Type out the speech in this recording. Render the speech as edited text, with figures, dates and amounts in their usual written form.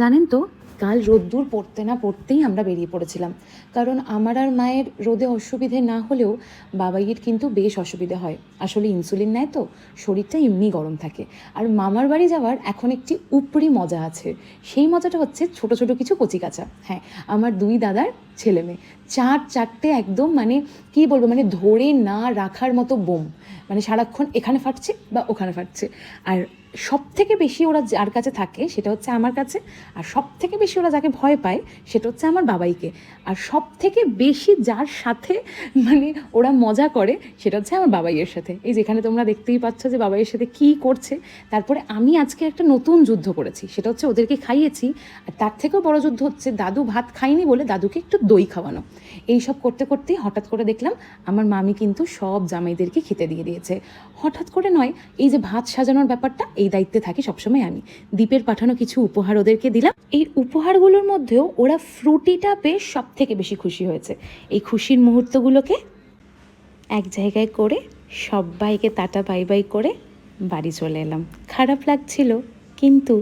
জানেন তো, কাল রোদ্দুর পড়তে না পড়তেই আমরা বেরিয়ে পড়েছিলাম। কারণ আমার আর মায়ের রোদে অসুবিধে না হলেও বাবাইয়ের কিন্তু বেশ অসুবিধে হয়। আসলে ইনসুলিন নেয় তো, শরীরটা এমনি গরম থাকে। আর মামার বাড়ি যাওয়ার এখন একটি উপরি মজা আছে। সেই মজাটা হচ্ছে ছোট ছোট কিছু কচিকাঁচা। হ্যাঁ, আমার দুই দাদার ছেলে মেয়ে, চারটে একদম মানে কী বলবো, মানে ধরে না রাখার মতো বোম। মানে সারাক্ষণ এখানে ফাটছে বা ওখানে ফাটছে। আর সব থেকে বেশি ওরা যার কাছে থাকে সেটা হচ্ছে আমার কাছে। আর সব থেকে বেশি ওরা যাকে ভয় পায় সেটা হচ্ছে আমার বাবাইকে। আর সব থেকে বেশি যার সাথে মানে ওরা মজা করে সেটা হচ্ছে আমার বাবাইয়ের সাথে। এই যেখানে তোমরা দেখতেই পাচ্ছ যে বাবাইয়ের সাথে কী করছে। তারপরে আমি আজকে একটা নতুন যুদ্ধ করেছি, সেটা হচ্ছে ওদেরকে খাইয়েছি। আর তার থেকেও বড় যুদ্ধ হচ্ছে দাদু ভাত খায়নি বলে দাদুকে একটু দই খাওয়ানো। এইসব করতে করতেই হঠাৎ করে দেখলাম আমার মামি কিন্তু সব জামাইদেরকে খেতে দিয়ে দিয়েছে। হঠাৎ করে নয়, এই যে ভাত সাজানোর ব্যাপারটা এই দায়িত্বে থাকি সবসময় আমি। দ্বীপের পাঠানো কিছু উপহার ওদেরকে দিলাম। এই উপহারগুলোর মধ্যেও ওরা ফ্রুটিটা বেশ সব থেকে বেশি খুশি হয়েছে। এই খুশির মুহূর্তগুলোকে এক জায়গায় করে সবাইকে টাটা বাই বাই করে বাড়ি চলে এলাম। খারাপ লাগছিল, কিন্তু